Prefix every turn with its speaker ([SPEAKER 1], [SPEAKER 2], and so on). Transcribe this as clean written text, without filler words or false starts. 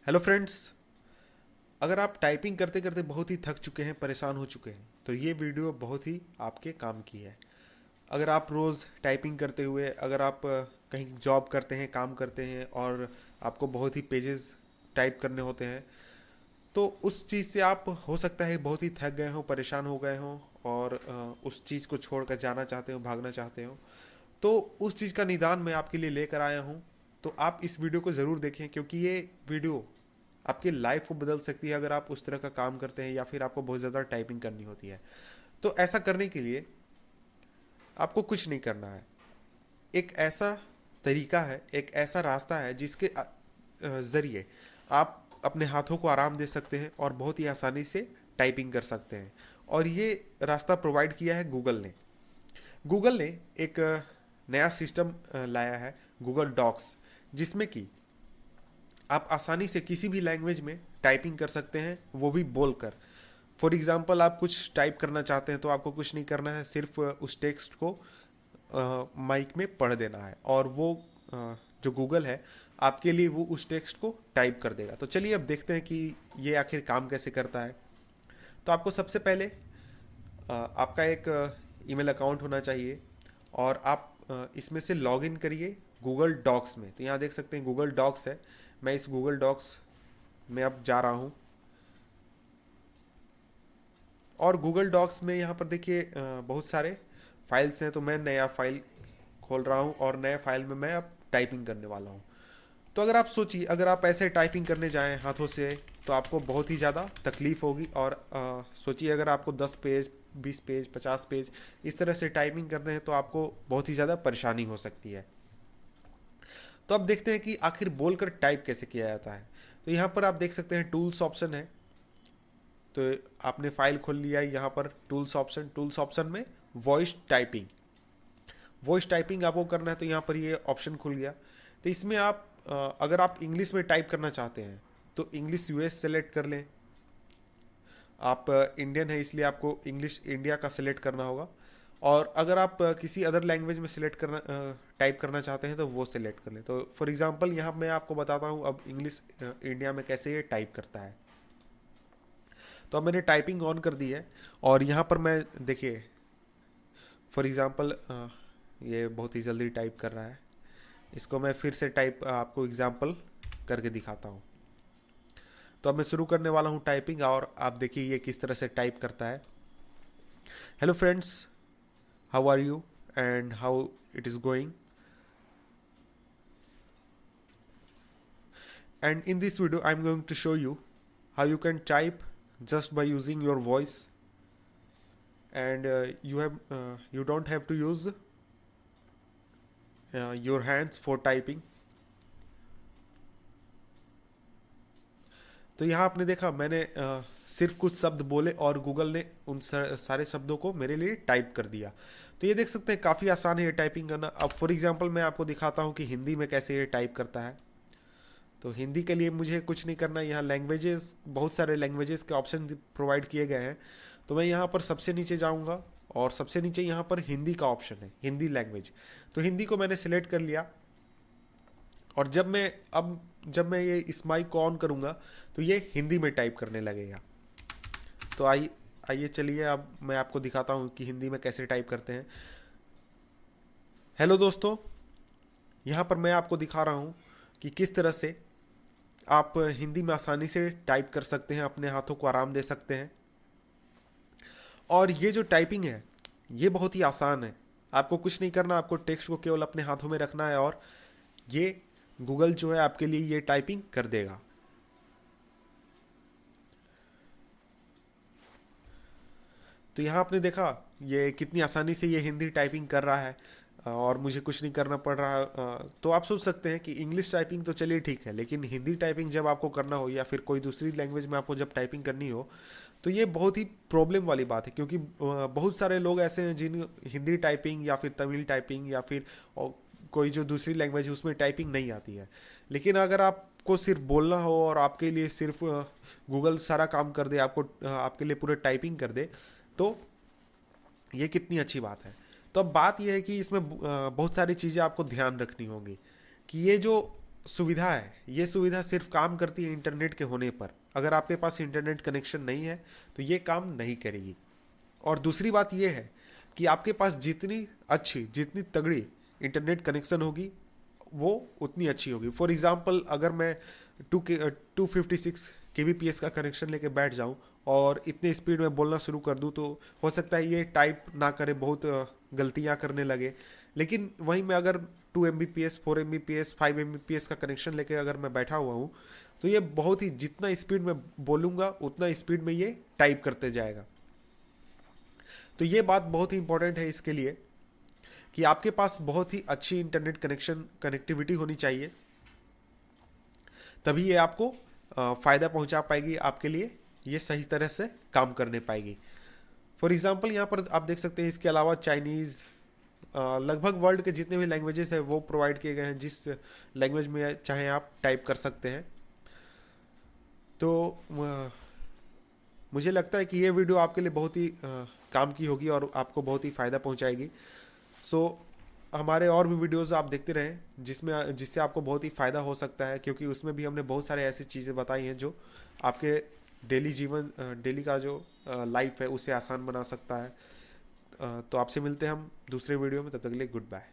[SPEAKER 1] Hello friends. अगर आप typing करते करते बहुत ही थक चुके हैं, परेशान हो चुके हैं, तो ये वीडियो बहुत ही आपके काम की है। अगर आप रोज़ टाइपिंग करते हुए, अगर आप कहीं जॉब करते हैं, काम करते हैं और आपको बहुत ही पेजेस टाइप करने होते हैं, तो उस चीज़ से आप हो सकता है बहुत ही थक गए हो, परेशान हो गए हो और उस चीज़ को छोड़कर जाना चाहते हो, भागना चाहते हो। तो उस चीज़ का निदान मैं आपके लिए लेकर आया हूँ। तो आप इस वीडियो को ज़रूर देखें, क्योंकि ये वीडियो आपकी लाइफ को बदल सकती है अगर आप उस तरह का काम करते हैं या फिर आपको बहुत ज़्यादा टाइपिंग करनी होती है। तो ऐसा करने के लिए आपको कुछ नहीं करना है। एक ऐसा तरीका है, एक ऐसा रास्ता है जिसके ज़रिए आप अपने हाथों को आराम दे सकते हैं और बहुत ही आसानी से टाइपिंग कर सकते हैं। और ये रास्ता प्रोवाइड किया है गूगल ने एक नया सिस्टम लाया है, गूगल डॉक्स, जिसमें कि आप आसानी से किसी भी लैंग्वेज में टाइपिंग कर सकते हैं, वो भी बोलकर। फॉर एग्जाम्पल, आप कुछ टाइप करना चाहते हैं तो आपको कुछ नहीं करना है, सिर्फ उस टेक्स्ट को माइक में पढ़ देना है और वो जो गूगल है आपके लिए वो उस टेक्स्ट को टाइप कर देगा। तो चलिए अब देखते हैं कि ये आखिर काम कैसे करता है। तो आपको सबसे पहले आपका एक ईमेल अकाउंट होना चाहिए और आप इसमें से लॉग इन करिए गूगल डॉक्स में। तो यहाँ देख सकते हैं गूगल डॉक्स है। मैं इस गूगल डॉक्स में अब जा रहा हूँ और गूगल डॉक्स में यहाँ पर देखिए बहुत सारे फाइल्स हैं। तो मैं नया फाइल खोल रहा हूँ और नए फाइल में मैं अब टाइपिंग करने वाला हूँ। तो अगर आप सोचिए, अगर आप ऐसे टाइपिंग करने जाएं हाथों से तो आपको बहुत ही ज़्यादा तकलीफ होगी। और सोचिए अगर आपको 10 पेज, 20 पेज, 50 पेज इस तरह से टाइपिंग करते हैं तो आपको बहुत ही ज़्यादा परेशानी हो सकती है। तो अब देखते हैं कि आखिर बोलकर टाइप कैसे किया जाता है। तो यहाँ पर आप देख सकते हैं टूल्स ऑप्शन है। तो आपने फाइल खोल लिया है, यहाँ पर टूल्स ऑप्शन में वॉइस टाइपिंग आपको करना है। तो यहाँ पर ये ऑप्शन खुल गया। तो इसमें आप अगर आप इंग्लिश में टाइप करना चाहते हैं तो इंग्लिश यूएस सेलेक्ट कर लें। आप इंडियन है इसलिए आपको इंग्लिश इंडिया का सिलेक्ट करना होगा। और अगर आप किसी अदर लैंग्वेज में सिलेक्ट करना टाइप करना चाहते हैं तो वो सिलेक्ट कर लें। तो फॉर एग्जांपल यहाँ मैं आपको बताता हूँ अब इंग्लिश इंडिया में कैसे ये टाइप करता है। तो अब मैंने टाइपिंग ऑन कर दी है और यहाँ पर मैं देखिए फॉर एग्जांपल ये बहुत ही जल्दी टाइप कर रहा है। इसको मैं फिर से टाइप आपको एग्जांपल करके दिखाता हूँ। तो अब मैं शुरू करने वाला हूँ टाइपिंग और आप देखिए ये किस तरह से टाइप करता है। Hello friends, how are you and how it is going. And in this video I'm going to show you how you can type just by using your voice, and you don't have to use your hands for typing. तो यहाँ आपने देखा मैंने सिर्फ कुछ शब्द बोले और गूगल ने उन सारे शब्दों को मेरे लिए टाइप कर दिया। तो ये देख सकते हैं काफ़ी आसान है ये टाइपिंग करना। अब फॉर एग्जांपल मैं आपको दिखाता हूँ कि हिंदी में कैसे ये टाइप करता है। तो हिंदी के लिए मुझे कुछ नहीं करना। यहाँ लैंग्वेजेस, बहुत सारे लैंग्वेजेस के ऑप्शन प्रोवाइड किए गए हैं। तो मैं यहाँ पर सबसे नीचे जाऊँगा और सबसे नीचे यहाँ पर हिंदी का ऑप्शन है, हिंदी लैंग्वेज। तो हिंदी को मैंने सिलेक्ट कर लिया और जब मैं ये इस माइक को ऑन करूँगा तो ये हिंदी में टाइप करने लगेगा। तो आइए चलिए अब मैं आपको दिखाता हूँ कि हिंदी में कैसे टाइप करते हैं। हेलो दोस्तों, यहाँ पर मैं आपको दिखा रहा हूँ कि किस तरह से आप हिंदी में आसानी से टाइप कर सकते हैं, अपने हाथों को आराम दे सकते हैं। और ये जो टाइपिंग है ये बहुत ही आसान है। आपको कुछ नहीं करना, आपको टेक्स्ट को केवल अपने हाथों में रखना है और ये गूगल जो है आपके लिए ये टाइपिंग कर देगा। तो यहाँ आपने देखा ये कितनी आसानी से ये हिंदी टाइपिंग कर रहा है और मुझे कुछ नहीं करना पड़ रहा। तो आप सोच सकते हैं कि इंग्लिश टाइपिंग तो चलिए ठीक है, लेकिन हिंदी टाइपिंग जब आपको करना हो या फिर कोई दूसरी लैंग्वेज में आपको जब टाइपिंग करनी हो तो ये बहुत ही प्रॉब्लम वाली बात है। क्योंकि बहुत सारे लोग ऐसे हैं जिन हिंदी टाइपिंग या फिर तमिल टाइपिंग या फिर कोई जो दूसरी लैंग्वेज है उसमें टाइपिंग नहीं आती है। लेकिन अगर आपको सिर्फ बोलना हो और आपके लिए सिर्फ गूगल सारा काम कर दे, आपके लिए पूरा टाइपिंग कर दे, तो ये कितनी अच्छी बात है। तो अब बात यह है कि इसमें बहुत सारी चीज़ें आपको ध्यान रखनी होंगी कि ये जो सुविधा है, ये सुविधा सिर्फ काम करती है इंटरनेट के होने पर। अगर आपके पास इंटरनेट कनेक्शन नहीं है तो ये काम नहीं करेगी। और दूसरी बात ये है कि आपके पास जितनी अच्छी, जितनी तगड़ी इंटरनेट कनेक्शन होगी वो उतनी अच्छी होगी। फॉर एग्जांपल, अगर मैं 256 kbps का कनेक्शन लेके बैठ जाऊं और इतने स्पीड में बोलना शुरू कर दूं, तो हो सकता है ये टाइप ना करे, बहुत गलतियां करने लगे। लेकिन वहीं मैं अगर 2 Mbps, 4 Mbps, 5 Mbps का कनेक्शन लेके अगर मैं बैठा हुआ हूँ, तो ये बहुत ही, जितना स्पीड में बोलूँगा उतना स्पीड में ये टाइप करते जाएगा। तो ये बात बहुत ही इंपॉर्टेंट है इसके लिए कि आपके पास बहुत ही अच्छी इंटरनेट कनेक्टिविटी होनी चाहिए, तभी ये आपको फ़ायदा पहुंचा पाएगी, आपके लिए ये सही तरह से काम करने पाएगी। फॉर एग्जांपल, यहाँ पर आप देख सकते हैं इसके अलावा चाइनीज़, लगभग वर्ल्ड के जितने भी लैंग्वेजेस हैं वो प्रोवाइड किए गए हैं, जिस लैंग्वेज में चाहे आप टाइप कर सकते हैं। तो मुझे लगता है कि ये वीडियो आपके लिए बहुत ही काम की होगी और आपको बहुत ही फ़ायदा पहुंचाएगी। सो हमारे और भी वीडियोस आप देखते रहें जिससे आपको बहुत ही फ़ायदा हो सकता है, क्योंकि उसमें भी हमने बहुत सारे ऐसी चीज़ें बताई हैं जो आपके डेली का जो लाइफ है उसे आसान बना सकता है। तो आपसे मिलते हैं हम दूसरे वीडियो में, तब तक के लिए गुड बाय।